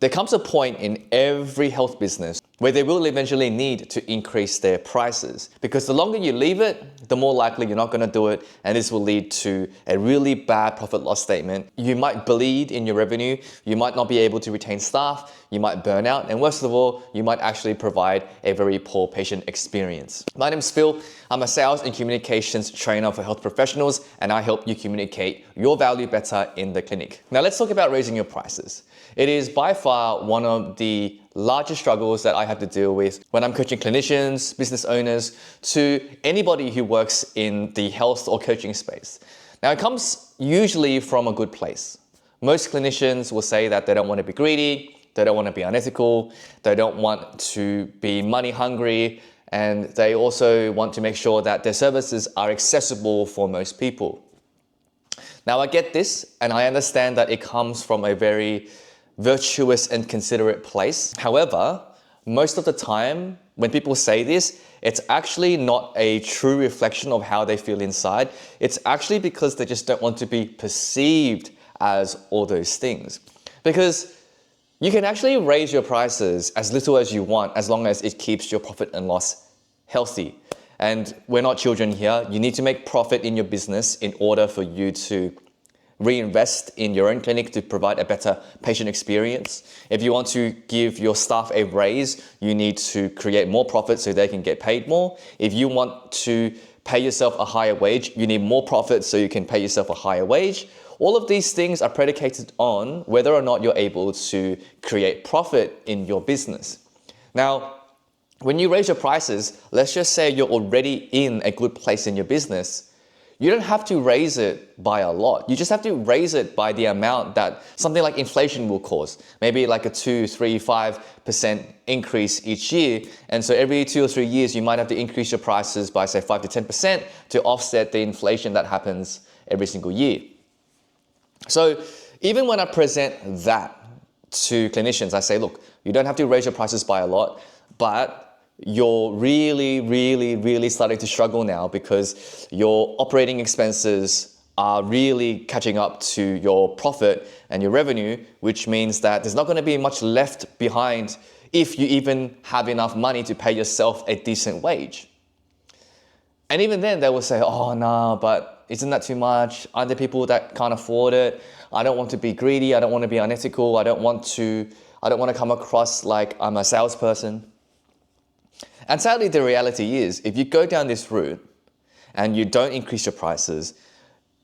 There comes a point in every health business where they will eventually need to increase their prices, because the longer you leave it, the more likely you're not going to do it, and this will lead to a really bad profit loss statement. You might bleed in your revenue, you might not be able to retain staff, you might burn out, and worst of all, you might actually provide a very poor patient experience. My name's Phil. I'm a sales and communications trainer for health professionals, and I help you communicate your value better in the clinic. Now let's talk about raising your prices. It is by far one of the largest struggles that I have to deal with when I'm coaching clinicians, business owners, to anybody who works in the health or coaching space. Now, it comes usually from a good place. Most clinicians will say that they don't want to be greedy, they don't want to be unethical, they don't want to be money hungry, and they also want to make sure that their services are accessible for most people. Now, I get this, and I understand that it comes from a very virtuous and considerate place. However, most of the time when people say this, it's actually not a true reflection of how they feel inside. It's actually because they just don't want to be perceived as all those things. Because you can actually raise your prices as little as you want, as long as it keeps your profit and loss healthy. And we're not children here. You need to make profit in your business in order for you to reinvest in your own clinic to provide a better patient experience. If you want to give your staff a raise, you need to create more profit so they can get paid more. If you want to pay yourself a higher wage, you need more profit so you can pay yourself a higher wage. All of these things are predicated on whether or not you're able to create profit in your business. Now, when you raise your prices, let's just say you're already in a good place in your business. You don't have to raise it by a lot. You just have to raise it by the amount that something like inflation will cause. Maybe like a 2, 3, 5% increase each year. And so every 2 or 3 years, you might have to increase your prices by say 5 to 10% to offset the inflation that happens every single year. So even when I present that to clinicians, I say, look, you don't have to raise your prices by a lot, but you're really starting to struggle now because your operating expenses are really catching up to your profit and your revenue, which means that there's not going to be much left behind if you even have enough money to pay yourself a decent wage. And even then they will say, oh no, but isn't that too much? Aren't there people that can't afford it? I don't want to be greedy. I don't want to be unethical. I don't want to come across like I'm a salesperson. And sadly, the reality is, if you go down this route and you don't increase your prices,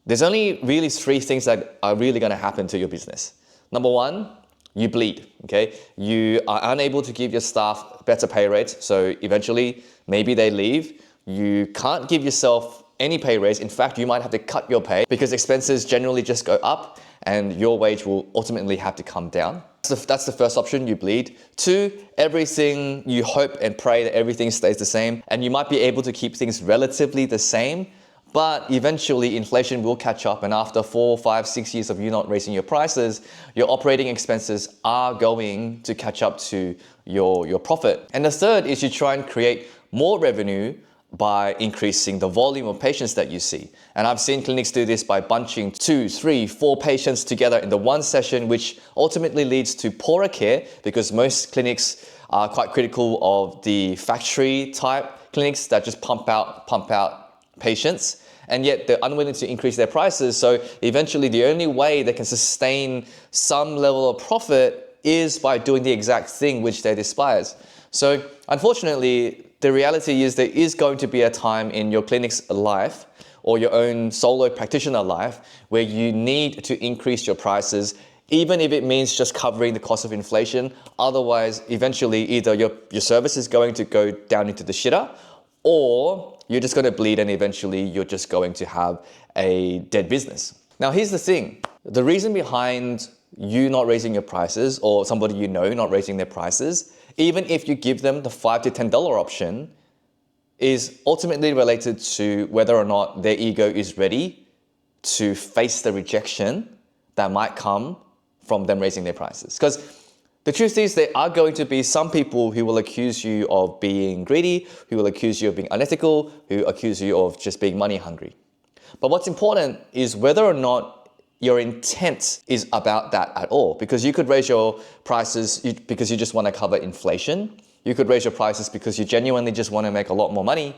there's only really 3 things that are really going to happen to your business. Number 1, you bleed, okay? You are unable to give your staff better pay rates, so eventually maybe they leave. You can't give yourself any pay raise. In fact, you might have to cut your pay because expenses generally just go up and your wage will ultimately have to come down. That's the first option, you bleed. 2, everything, you hope and pray that everything stays the same, and you might be able to keep things relatively the same, but eventually inflation will catch up, and after 4, 5, 6 years of you not raising your prices, your operating expenses are going to catch up to your profit. And the third is you try and create more revenue by increasing the volume of patients that you see. And I've seen clinics do this by bunching 2, 3, 4 patients together in the one session, which ultimately leads to poorer care because most clinics are quite critical of the factory type clinics that just pump out patients. And yet they're unwilling to increase their prices. So eventually the only way they can sustain some level of profit is by doing the exact thing which they despise. So unfortunately, the reality is there is going to be a time in your clinic's life or your own solo practitioner life where you need to increase your prices, even if it means just covering the cost of inflation. Otherwise, eventually, either your service is going to go down into the shitter, or you're just going to bleed and eventually you're just going to have a dead business. Now, here's the thing. The reason behind you not raising your prices or somebody you know not raising their prices, even if you give them the $5 to $10 option, is ultimately related to whether or not their ego is ready to face the rejection that might come from them raising their prices. Because the truth is there are going to be some people who will accuse you of being greedy, who will accuse you of being unethical, who accuse you of just being money hungry. But what's important is whether or not your intent is about that at all. Because you could raise your prices because you just want to cover inflation. You could raise your prices because you genuinely just want to make a lot more money.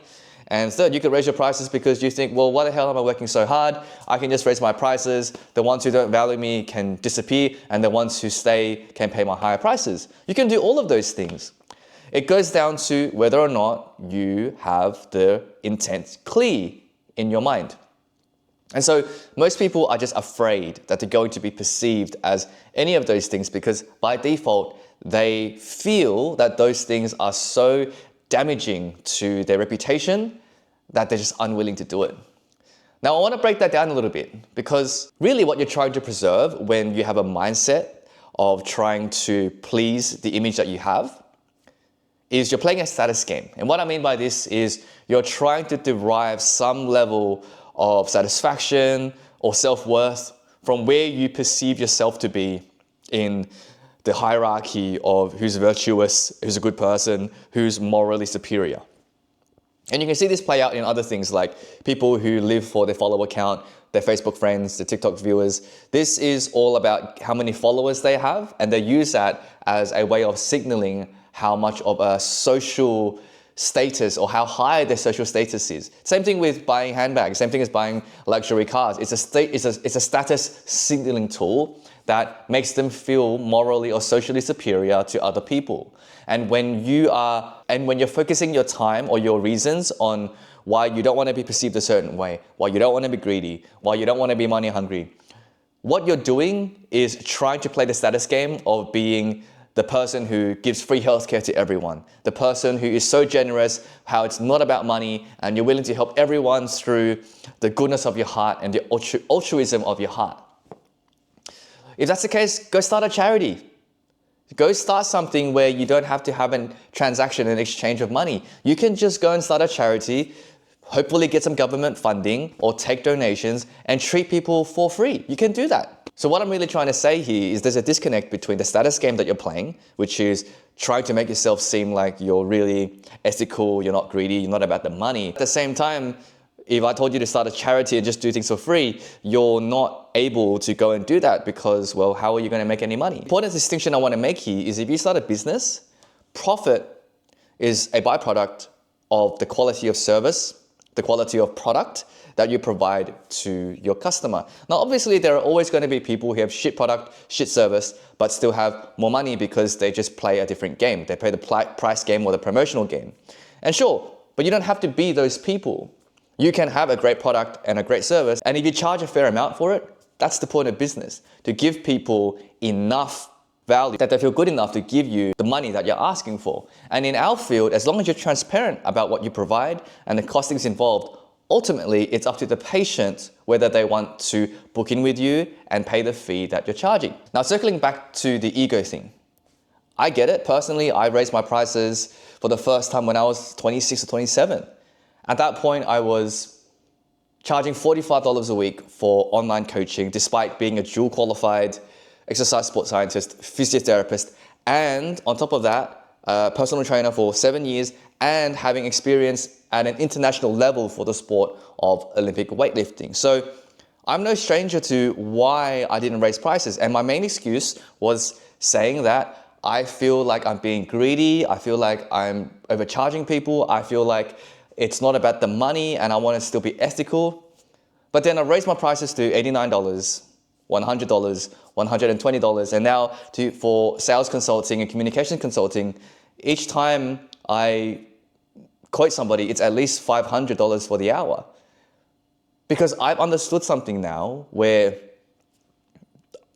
And third, you could raise your prices because you think, well, why the hell am I working so hard? I can just raise my prices. The ones who don't value me can disappear, and the ones who stay can pay my higher prices. You can do all of those things. It goes down to whether or not you have the intent clear in your mind. And so most people are just afraid that they're going to be perceived as any of those things because by default, they feel that those things are so damaging to their reputation that they're just unwilling to do it. Now, I want to break that down a little bit because really what you're trying to preserve when you have a mindset of trying to please the image that you have is you're playing a status game. And what I mean by this is you're trying to derive some level of satisfaction or self-worth from where you perceive yourself to be in the hierarchy of who's virtuous, who's a good person, who's morally superior. And you can see this play out in other things like people who live for their follower count, their Facebook friends, their TikTok viewers. This is all about how many followers they have, and they use that as a way of signaling how much of a social status or how high their social status is. Same thing with buying handbags, same thing as buying luxury cars. It's a status signaling tool that makes them feel morally or socially superior to other people. And when you're focusing your time or your reasons on why you don't want to be perceived a certain way, why you don't want to be greedy, why you don't want to be money hungry, what you're doing is trying to play the status game of being the person who gives free healthcare to everyone, the person who is so generous, how it's not about money, and you're willing to help everyone through the goodness of your heart and the altruism of your heart. If that's the case, go start a charity. Go start something where you don't have to have a transaction in exchange of money. You can just go and start a charity, hopefully get some government funding or take donations and treat people for free. You can do that. So what I'm really trying to say here is there's a disconnect between the status game that you're playing, which is trying to make yourself seem like you're really ethical, you're not greedy, you're not about the money. At the same time, if I told you to start a charity and just do things for free, you're not able to go and do that because, well, how are you going to make any money? The important distinction I want to make here is if you start a business, profit is a byproduct of the quality of service, the quality of product that you provide to your customer. Now, obviously, there are always going to be people who have shit product, shit service, but still have more money because they just play a different game. They play the price game or the promotional game. And sure, but you don't have to be those people. You can have a great product and a great service, and if you charge a fair amount for it, that's the point of business, to give people enough value that they feel good enough to give you the money that you're asking for. And in our field, as long as you're transparent about what you provide and the costings involved, ultimately, it's up to the patient whether they want to book in with you and pay the fee that you're charging. Now, circling back to the ego thing, I get it. Personally, I raised my prices for the first time when I was 26 or 27. At that point, I was charging $45 a week for online coaching, despite being a dual qualified exercise sports scientist, physiotherapist, and on top of that, personal trainer for 7 years and having experience at an international level for the sport of Olympic weightlifting. So I'm no stranger to why I didn't raise prices. And my main excuse was saying that I feel like I'm being greedy. I feel like I'm overcharging people. I feel like it's not about the money and I want to still be ethical. But then I raised my prices to $89, $100, $120, and now for sales consulting and communication consulting, each time I quote somebody, it's at least $500 for the hour. Because I've understood something now where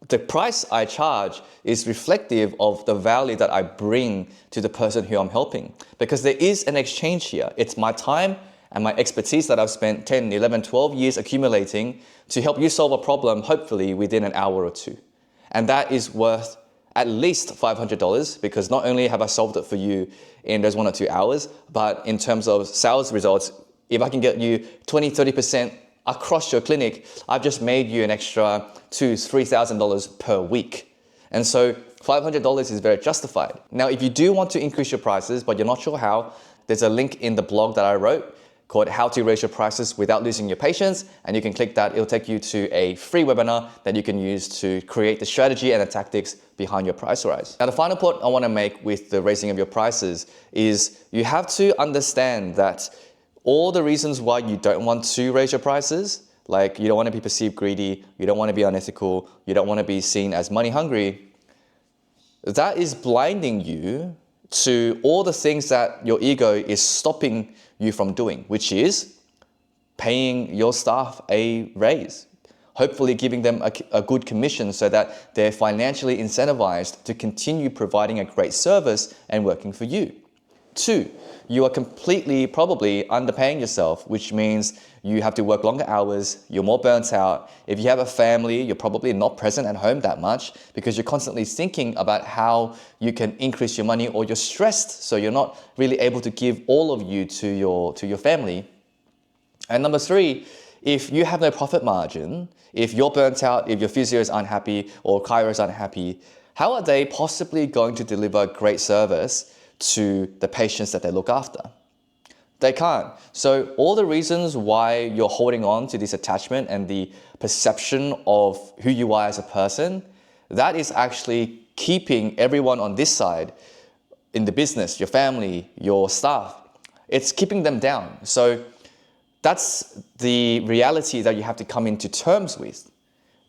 the price I charge is reflective of the value that I bring to the person who I'm helping. Because there is an exchange here. It's my time and my expertise that I've spent 10, 11, 12 years accumulating to help you solve a problem, hopefully within an hour or two. And that is worth at least $500 because not only have I solved it for you in those 1 or 2 hours, but in terms of sales results, if I can get you 20, 30% across your clinic, I've just made you an extra $2,000, $3,000 per week. And so $500 is very justified. Now, if you do want to increase your prices, but you're not sure how, there's a link in the blog that I wrote called How to Raise Your Prices Without Losing Your Patience, and you can click that. It'll take you to a free webinar that you can use to create the strategy and the tactics behind your price rise. Now, the final point I want to make with the raising of your prices is you have to understand that all the reasons why you don't want to raise your prices, like you don't want to be perceived greedy, you don't want to be unethical, you don't want to be seen as money hungry, that is blinding you to all the things that your ego is stopping you from doing, which is paying your staff a raise, hopefully giving them a good commission so that they're financially incentivized to continue providing a great service and working for you. 2, you are completely probably underpaying yourself, which means you have to work longer hours, you're more burnt out. If you have a family, you're probably not present at home that much because you're constantly thinking about how you can increase your money, or you're stressed, so you're not really able to give all of you to your family. And number 3, if you have no profit margin, if you're burnt out, if your physio is unhappy or chiro is unhappy, how are they possibly going to deliver great service to the patients that they look after? They can't. So all the reasons why you're holding on to this attachment and the perception of who you are as a person, that is actually keeping everyone on this side in the business, your family, your staff, it's keeping them down. So that's the reality that you have to come into terms with.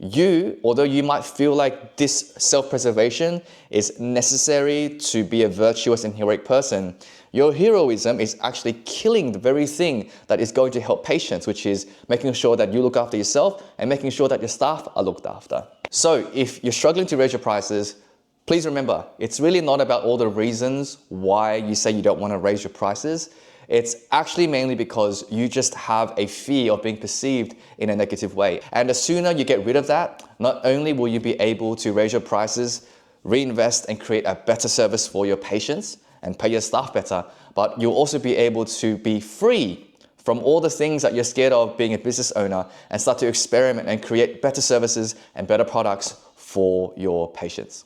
You, although you might feel like this self-preservation is necessary to be a virtuous and heroic person, your heroism is actually killing the very thing that is going to help patients, which is making sure that you look after yourself and making sure that your staff are looked after. So if you're struggling to raise your prices, please remember, it's really not about all the reasons why you say you don't want to raise your prices. It's actually mainly because you just have a fear of being perceived in a negative way. And the sooner you get rid of that, not only will you be able to raise your prices, reinvest and create a better service for your patients and pay your staff better, but you'll also be able to be free from all the things that you're scared of being a business owner and start to experiment and create better services and better products for your patients.